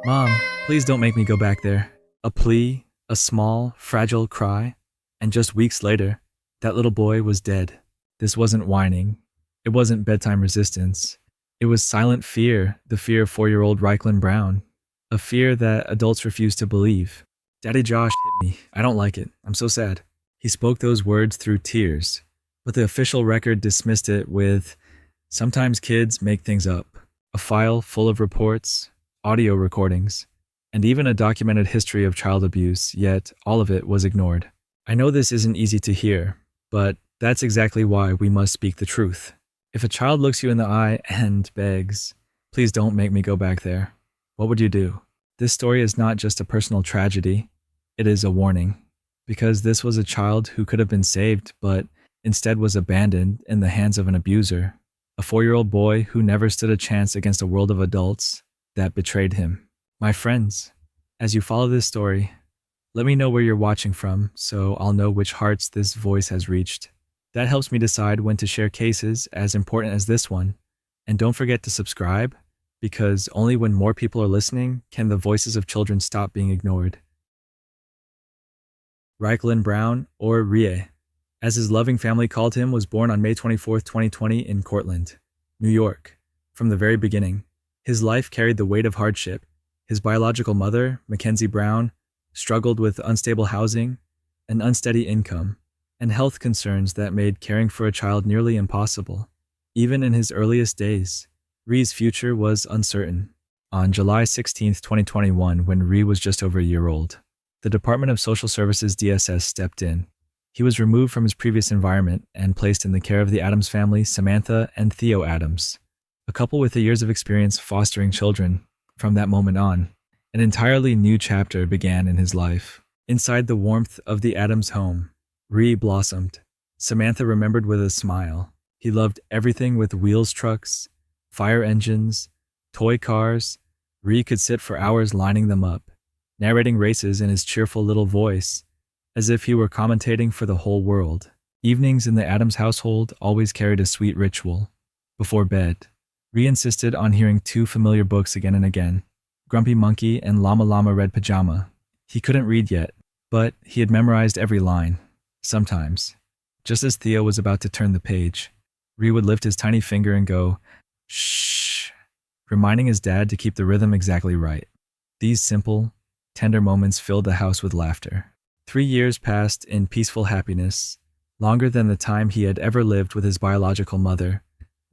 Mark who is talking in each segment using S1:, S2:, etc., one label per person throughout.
S1: Mom, please don't make me go back there. A plea, a small, fragile cry, and just weeks later, that little boy was dead. This wasn't whining. It wasn't bedtime resistance. It was silent fear, the fear of 4-year-old Rykelan Brown. A fear that adults refused to believe. Daddy Josh hit me. I don't like it. I'm so sad. He spoke those words through tears, but the official record dismissed it with, "Sometimes kids make things up." A file full of reports, audio recordings, and even a documented history of child abuse, yet all of it was ignored. I know this isn't easy to hear, but that's exactly why we must speak the truth. If a child looks you in the eye and begs, "Please don't make me go back there," what would you do? This story is not just a personal tragedy, it is a warning. Because this was a child who could have been saved, but instead was abandoned in the hands of an abuser. A 4-year-old boy who never stood a chance against a world of adults that betrayed him. My friends, as you follow this story, let me know where you're watching from so I'll know which hearts this voice has reached. That helps me decide when to share cases as important as this one. And don't forget to subscribe, because only when more people are listening can the voices of children stop being ignored. Rykelan Brown, or Rie, as his loving family called him, was born on May 24, 2020 in Cortland, New York. From the very beginning, his life carried the weight of hardship. His biological mother, Mackenzie Brown, struggled with unstable housing, an unsteady income, and health concerns that made caring for a child nearly impossible. Even in his earliest days, Rie's future was uncertain. On July 16, 2021, when Rie was just over a year old, the Department of Social Services DSS stepped in. He was removed from his previous environment and placed in the care of the Adams family, Samantha and Theo Adams, a couple with the years of experience fostering children. From that moment on, an entirely new chapter began in his life. Inside the warmth of the Adams home, Rie blossomed. Samantha remembered with a smile. He loved everything with wheels trucks, fire engines, toy cars. Rie could sit for hours lining them up, narrating races in his cheerful little voice, as if he were commentating for the whole world. Evenings in the Adams household always carried a sweet ritual. Before bed, Rie insisted on hearing two familiar books again and again, Grumpy Monkey and Llama Llama Red Pajama. He couldn't read yet, but he had memorized every line. Sometimes, just as Theo was about to turn the page, Rie would lift his tiny finger and go, "Shh," reminding his dad to keep the rhythm exactly right. These simple, tender moments filled the house with laughter. 3 years passed in peaceful happiness, longer than the time he had ever lived with his biological mother.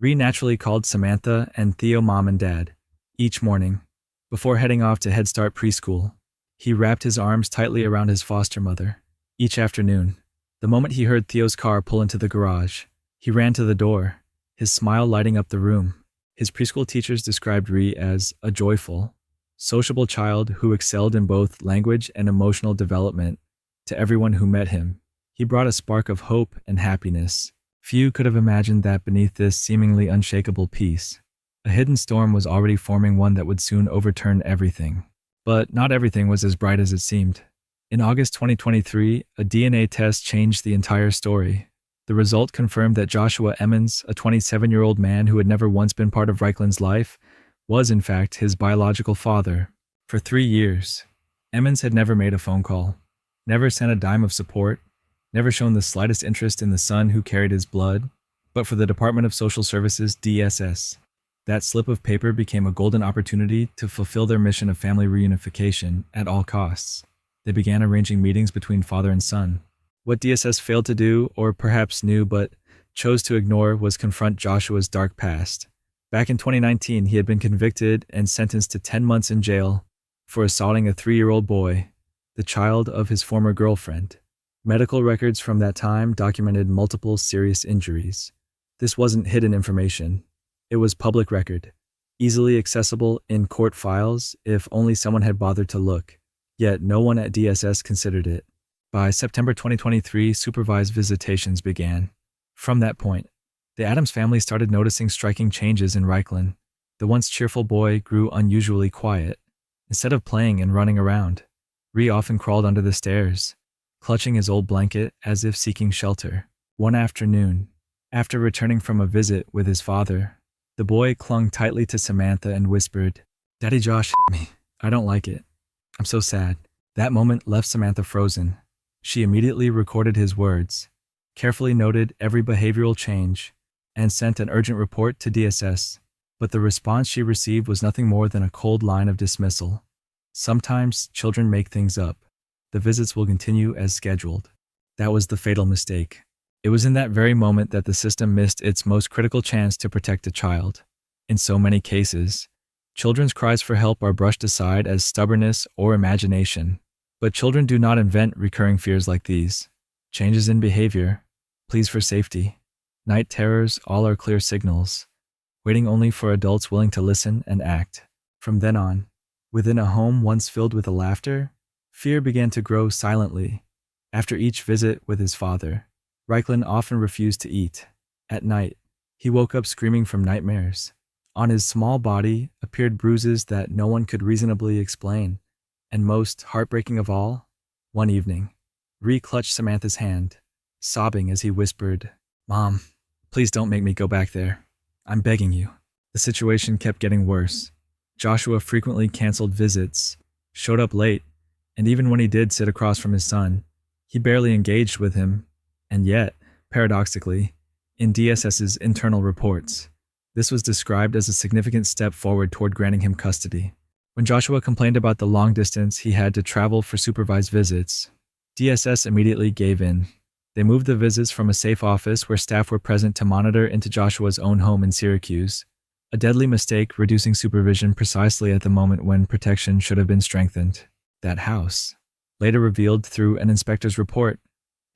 S1: Rie naturally called Samantha and Theo mom and dad. Each morning, before heading off to Head Start preschool, he wrapped his arms tightly around his foster mother. Each afternoon, the moment he heard Theo's car pull into the garage, he ran to the door, his smile lighting up the room. His preschool teachers described Rie as a joyful, sociable child who excelled in both language and emotional development. To everyone who met him, he brought a spark of hope and happiness. Few could have imagined that beneath this seemingly unshakable peace, a hidden storm was already forming, one that would soon overturn everything. But not everything was as bright as it seemed. In August 2023, a DNA test changed the entire story. The result confirmed that Joshua Emmons, a 27-year-old man who had never once been part of Rykelan's life, was in fact his biological father. For 3 years, Emmons had never made a phone call, never sent a dime of support, never shown the slightest interest in the son who carried his blood. But for the Department of Social Services DSS, that slip of paper became a golden opportunity to fulfill their mission of family reunification at all costs. They began arranging meetings between father and son. What DSS failed to do, or perhaps knew but chose to ignore, was confront Joshua's dark past. Back in 2019, he had been convicted and sentenced to 10 months in jail for assaulting a 3-year-old boy, the child of his former girlfriend. Medical records from that time documented multiple serious injuries. This wasn't hidden information. It was public record, easily accessible in court files if only someone had bothered to look. Yet no one at DSS considered it. By September 2023, supervised visitations began. From that point, the Adams family started noticing striking changes in Rykelan. The once cheerful boy grew unusually quiet. Instead of playing and running around, Rie often crawled under the stairs, clutching his old blanket as if seeking shelter. One afternoon, after returning from a visit with his father, the boy clung tightly to Samantha and whispered, "Daddy Josh hit me. I don't like it. I'm so sad. That moment left Samantha frozen. She immediately recorded his words, carefully noted every behavioral change, and sent an urgent report to DSS. But the response she received was nothing more than a cold line of dismissal. Sometimes children make things up. The visits will continue as scheduled. That was the fatal mistake. It was in that very moment that the system missed its most critical chance to protect a child. In so many cases, children's cries for help are brushed aside as stubbornness or imagination. But children do not invent recurring fears like these. Changes in behavior, pleas for safety, night terrors, all are clear signals, waiting only for adults willing to listen and act. From then on, within a home once filled with laughter, fear began to grow silently. After each visit with his father, Rykelan often refused to eat. At night, he woke up screaming from nightmares. On his small body appeared bruises that no one could reasonably explain. And most heartbreaking of all, one evening, Ree clutched Samantha's hand, sobbing as he whispered, "Mom, please don't make me go back there. I'm begging you." The situation kept getting worse. Joshua frequently canceled visits, showed up late, and even when he did sit across from his son, he barely engaged with him. And yet, paradoxically, in DSS's internal reports, this was described as a significant step forward toward granting him custody. When Joshua complained about the long distance he had to travel for supervised visits, DSS immediately gave in. They moved the visits from a safe office where staff were present to monitor into Joshua's own home in Syracuse, a deadly mistake reducing supervision precisely at the moment when protection should have been strengthened. That house, later revealed through an inspector's report,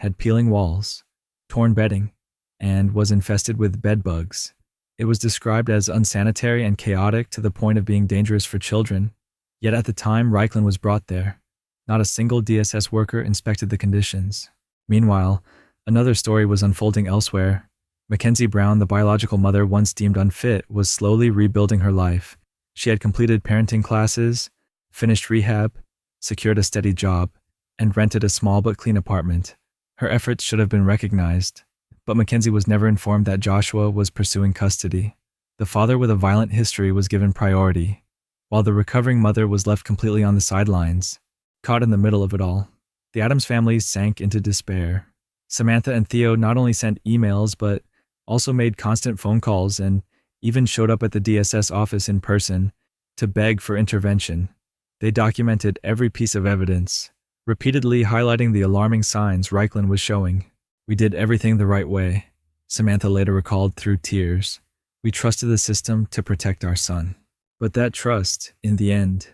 S1: had peeling walls, torn bedding, and was infested with bed bugs. It was described as unsanitary and chaotic to the point of being dangerous for children. Yet at the time Rykelan was brought there, not a single DSS worker inspected the conditions. Meanwhile, another story was unfolding elsewhere. Mackenzie Brown, the biological mother once deemed unfit, was slowly rebuilding her life. She had completed parenting classes, finished rehab, secured a steady job, and rented a small but clean apartment. Her efforts should have been recognized, but Mackenzie was never informed that Joshua was pursuing custody. The father with a violent history was given priority, while the recovering mother was left completely on the sidelines, caught in the middle of it all. The Adams family sank into despair. Samantha and Theo not only sent emails, but also made constant phone calls and even showed up at the DSS office in person to beg for intervention. They documented every piece of evidence, repeatedly highlighting the alarming signs Rykelan was showing. "We did everything the right way," Samantha later recalled through tears. "We trusted the system to protect our son." But that trust, in the end,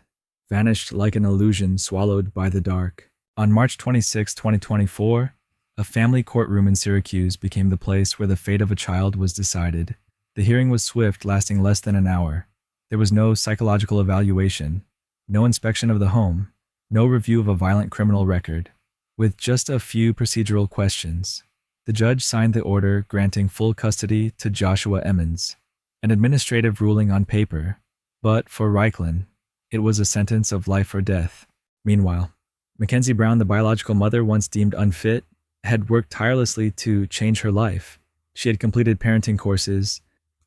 S1: vanished like an illusion swallowed by the dark. On March 26, 2024, a family courtroom in Syracuse became the place where the fate of a child was decided. The hearing was swift, lasting less than an hour. There was no psychological evaluation, no inspection of the home, no review of a violent criminal record. With just a few procedural questions, the judge signed the order granting full custody to Joshua Emmons, an administrative ruling on paper, but for Rykelan, it was a sentence of life or death. Meanwhile, Mackenzie Brown, the biological mother once deemed unfit, had worked tirelessly to change her life. She had completed parenting courses,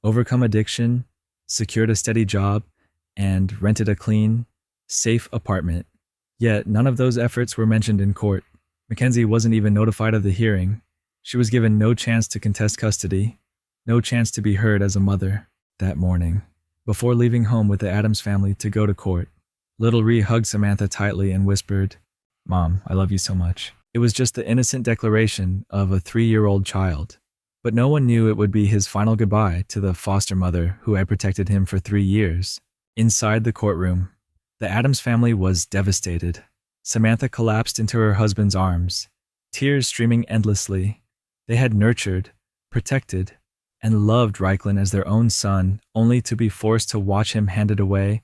S1: overcome addiction, secured a steady job, and rented a clean, safe apartment. Yet none of those efforts were mentioned in court. Mackenzie wasn't even notified of the hearing. She was given no chance to contest custody, no chance to be heard as a mother. That morning, before leaving home with the Adams family to go to court, little Ree hugged Samantha tightly and whispered, "Mom, I love you so much." It was just the innocent declaration of a 3-year-old child, but no one knew it would be his final goodbye to the foster mother who had protected him for 3 years. Inside the courtroom, the Adams family was devastated. Samantha collapsed into her husband's arms, tears streaming endlessly. They had nurtured, protected, and loved Rykelan as their own son, only to be forced to watch him handed away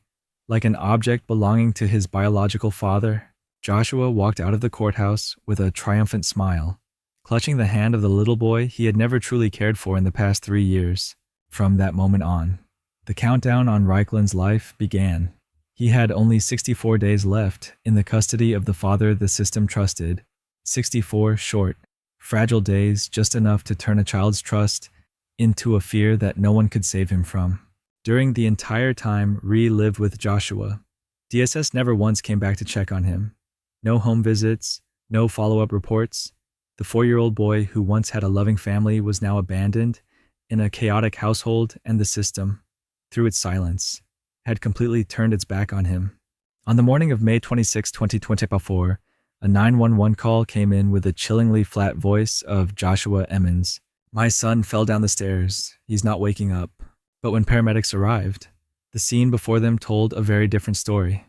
S1: like an object belonging to his biological father. Joshua walked out of the courthouse with a triumphant smile, clutching the hand of the little boy he had never truly cared for in the past 3 years. From that moment on, the countdown on Rykelan's life began. He had only 64 days left in the custody of the father the system trusted. 64 short, fragile days, just enough to turn a child's trust into a fear that no one could save him from. During the entire time Ree lived with Joshua, DSS never once came back to check on him. No home visits, no follow-up reports. The 4-year-old boy who once had a loving family was now abandoned in a chaotic household, and the system, through its silence, had completely turned its back on him. On the morning of May 26, 2024, a 911 call came in with the chillingly flat voice of Joshua Emmons. "My son fell down the stairs. He's not waking up." But when paramedics arrived, the scene before them told a very different story.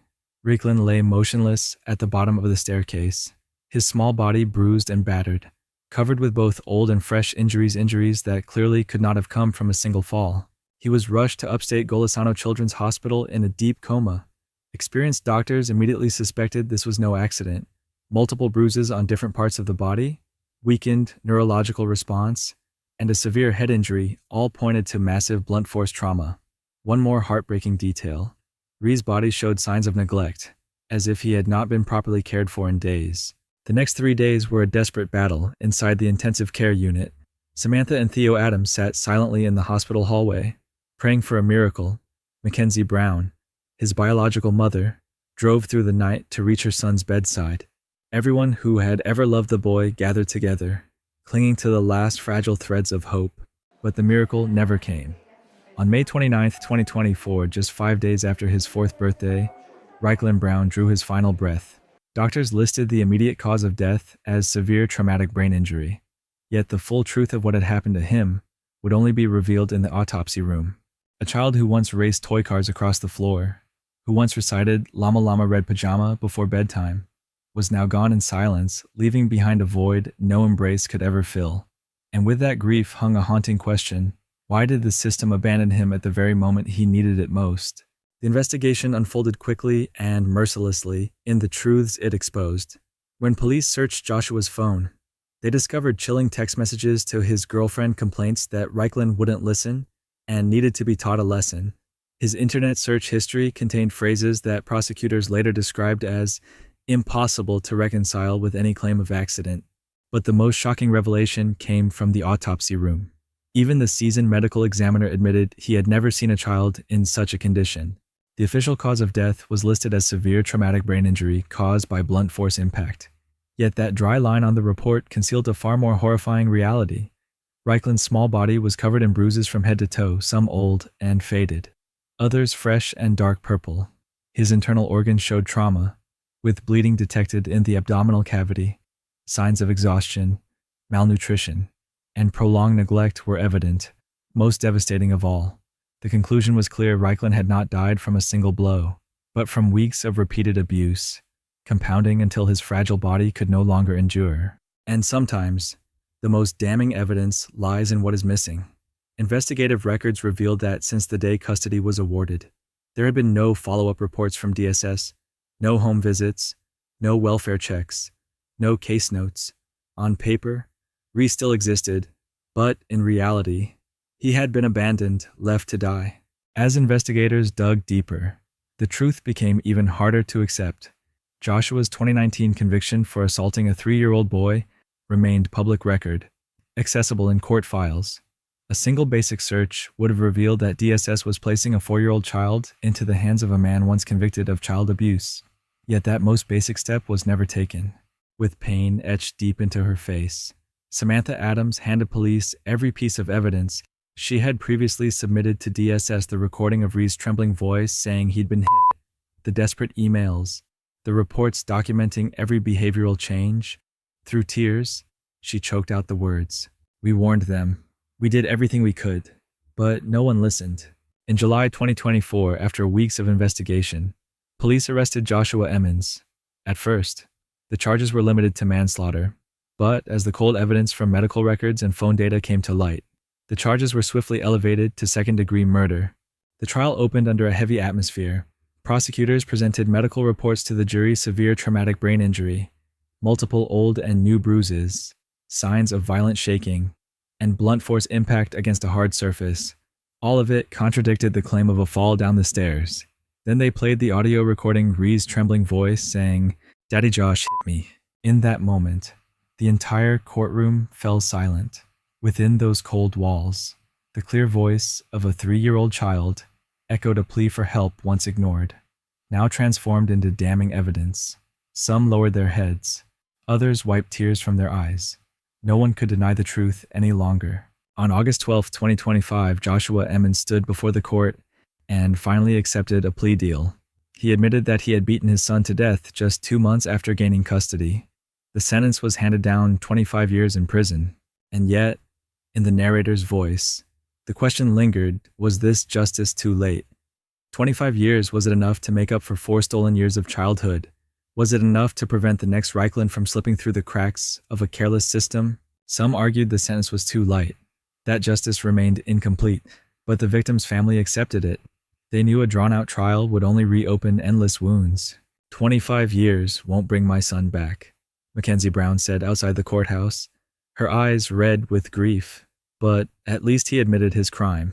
S1: Rykelan lay motionless at the bottom of the staircase, his small body bruised and battered, covered with both old and fresh injuries that clearly could not have come from a single fall. He was rushed to upstate Golisano Children's Hospital in a deep coma. Experienced doctors immediately suspected this was no accident. Multiple bruises on different parts of the body, weakened neurological response, and a severe head injury all pointed to massive blunt force trauma. One more heartbreaking detail. Rhee's body showed signs of neglect, as if he had not been properly cared for in days. The next 3 days were a desperate battle inside the intensive care unit. Samantha and Theo Adams sat silently in the hospital hallway, praying for a miracle. Mackenzie Brown, his biological mother, drove through the night to reach her son's bedside. Everyone who had ever loved the boy gathered together, clinging to the last fragile threads of hope. But the miracle never came. On May 29, 2024, just 5 days after his 4th birthday, Rykelan Brown drew his final breath. Doctors listed the immediate cause of death as severe traumatic brain injury. Yet the full truth of what had happened to him would only be revealed in the autopsy room. A child who once raced toy cars across the floor, who once recited Llama Llama Red Pajama before bedtime, was now gone in silence, leaving behind a void no embrace could ever fill. And with that grief hung a haunting question: why did the system abandon him at the very moment he needed it most? The investigation unfolded quickly and mercilessly in the truths it exposed. When police searched Joshua's phone, they discovered chilling text messages to his girlfriend, complaints that Rykelan wouldn't listen and needed to be taught a lesson. His internet search history contained phrases that prosecutors later described as impossible to reconcile with any claim of accident. But the most shocking revelation came from the autopsy room. Even the seasoned medical examiner admitted he had never seen a child in such a condition. The official cause of death was listed as severe traumatic brain injury caused by blunt force impact. Yet that dry line on the report concealed a far more horrifying reality. Rykelan's small body was covered in bruises from head to toe, some old and faded, others fresh and dark purple. His internal organs showed trauma, with bleeding detected in the abdominal cavity. Signs of exhaustion, malnutrition, and prolonged neglect were evident. Most devastating of all, the conclusion was clear: Rykelan had not died from a single blow, but from weeks of repeated abuse, compounding until his fragile body could no longer endure. And sometimes, the most damning evidence lies in what is missing. Investigative records revealed that since the day custody was awarded, there had been no follow-up reports from DSS, no home visits, no welfare checks, no case notes. On paper, Rhee still existed, but in reality, he had been abandoned, left to die. As investigators dug deeper, the truth became even harder to accept. Joshua's 2019 conviction for assaulting a 3-year-old boy remained public record, accessible in court files. A single basic search would have revealed that DSS was placing a 4-year-old child into the hands of a man once convicted of child abuse. Yet that most basic step was never taken. With pain etched deep into her face, Samantha Adams handed police every piece of evidence. She had previously submitted to DSS the recording of Rhee's trembling voice saying he'd been hit, the desperate emails, the reports documenting every behavioral change. Through tears, she choked out the words. "We warned them. We did everything we could, but no one listened." In July 2024, after weeks of investigation, police arrested Joshua Emmons. At first, the charges were limited to manslaughter, but as the cold evidence from medical records and phone data came to light, the charges were swiftly elevated to second-degree murder. The trial opened under a heavy atmosphere. Prosecutors presented medical reports to the jury: severe traumatic brain injury, multiple old and new bruises, signs of violent shaking, and blunt force impact against a hard surface. All of it contradicted the claim of a fall down the stairs. Then they played the audio recording Rhee's trembling voice saying, "Daddy Josh hit me." In that moment, the entire courtroom fell silent. Within those cold walls, the clear voice of a 3-year-old child echoed a plea for help once ignored. now transformed into damning evidence. Some lowered their heads. Others wiped tears from their eyes. No one could deny the truth any longer. On August 12, 2025, Joshua Emmons stood before the court and finally accepted a plea deal. He admitted that he had beaten his son to death just 2 months after gaining custody. The sentence was handed down 25 years in prison. And yet, in the narrator's voice, the question lingered, was this justice too late? 25 years, was it enough to make up for 4 stolen years of childhood? Was it enough to prevent the next Rykelan from slipping through the cracks of a careless system? Some argued the sentence was too light, that justice remained incomplete, but the victim's family accepted it. They knew a drawn-out trial would only reopen endless wounds. 25 years won't bring my son back, Mackenzie Brown said outside the courthouse, her eyes red with grief. But at least he admitted his crime.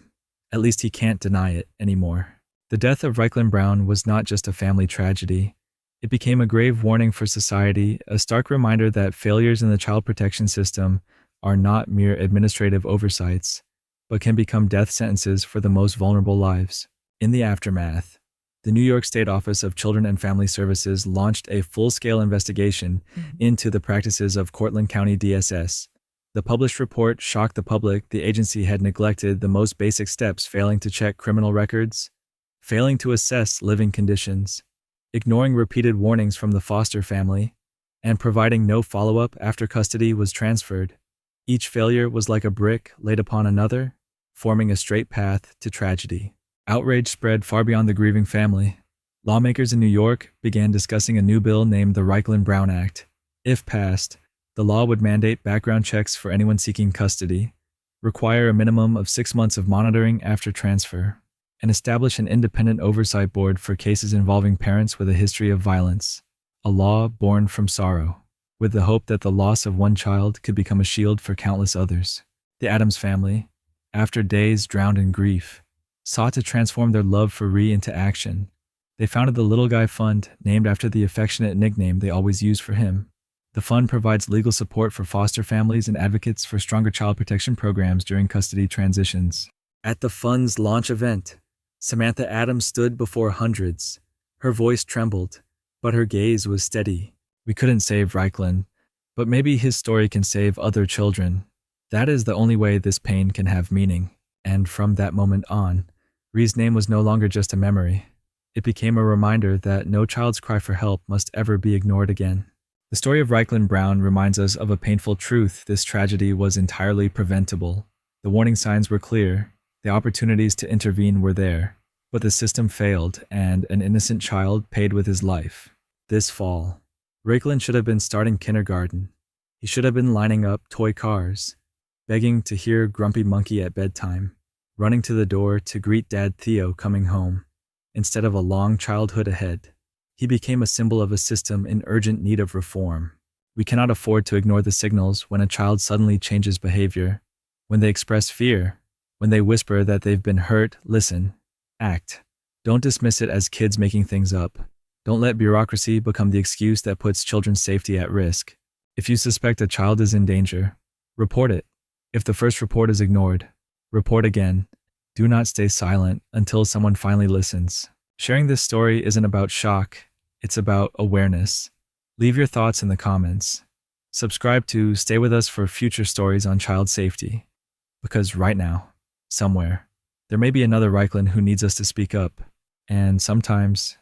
S1: At least he can't deny it anymore. The death of Rykelan Brown was not just a family tragedy. It became a grave warning for society, a stark reminder that failures in the child protection system are not mere administrative oversights, but can become death sentences for the most vulnerable lives. In the aftermath, the New York State Office of Children and Family Services launched a full-scale investigation into the practices of Cortland County DSS. The published report shocked the public. The agency had neglected the most basic steps, failing to check criminal records, failing to assess living conditions, ignoring repeated warnings from the foster family, and providing no follow-up after custody was transferred. Each failure was like a brick laid upon another, forming a straight path to tragedy. Outrage spread far beyond the grieving family. Lawmakers in New York began discussing a new bill named the Rykelan Brown Act. If passed, the law would mandate background checks for anyone seeking custody, require a minimum of 6 months of monitoring after transfer, and establish an independent oversight board for cases involving parents with a history of violence. A law born from sorrow, with the hope that the loss of one child could become a shield for countless others. The Adams family, after days drowned in grief, sought to transform their love for Ree into action. They founded the Little Guy Fund, named after the affectionate nickname they always used for him. The fund provides legal support for foster families and advocates for stronger child protection programs during custody transitions. At the fund's launch event, Samantha Adams stood before hundreds. Her voice trembled, but her gaze was steady. We couldn't save Rykelan, but maybe his story can save other children. That is the only way this pain can have meaning. And from that moment on, Ree's name was no longer just a memory. It became a reminder that no child's cry for help must ever be ignored again. The story of Rykelan Brown reminds us of a painful truth. This tragedy was entirely preventable. The warning signs were clear. The opportunities to intervene were there. But the system failed, and an innocent child paid with his life. This fall, Rykelan should have been starting kindergarten. He should have been lining up toy cars, begging to hear Grumpy Monkey at bedtime, running to the door to greet Dad Theo coming home, instead of a long childhood ahead. He became a symbol of a system in urgent need of reform. We cannot afford to ignore the signals when a child suddenly changes behavior, when they express fear, when they whisper that they've been hurt. Listen, act. Don't dismiss it as kids making things up. Don't let bureaucracy become the excuse that puts children's safety at risk. If you suspect a child is in danger, report it. If the first report is ignored, report again. Do not stay silent until someone finally listens. Sharing this story isn't about shock, it's about awareness. Leave your thoughts in the comments. Subscribe to stay with us for future stories on child safety. Because right now, somewhere, there may be another Rykelan who needs us to speak up. And sometimes,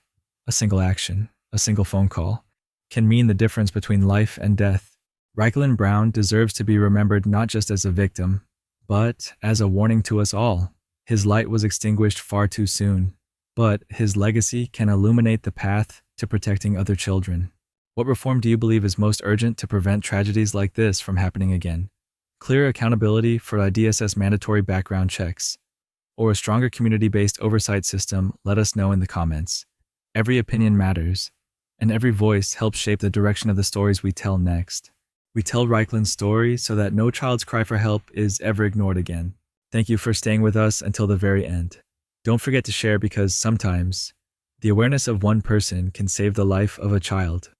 S1: a single action, a single phone call, can mean the difference between life and death. Rykelan Brown deserves to be remembered not just as a victim, but as a warning to us all. His light was extinguished far too soon, but his legacy can illuminate the path to protecting other children. What reform do you believe is most urgent to prevent tragedies like this from happening again? Clear accountability for a DSS mandatory background checks, or a stronger community-based oversight system? Let us know in the comments. Every opinion matters, and every voice helps shape the direction of the stories we tell next. We tell Rykelan's story so that no child's cry for help is ever ignored again. Thank you for staying with us until the very end. Don't forget to share, because sometimes the awareness of one person can save the life of a child.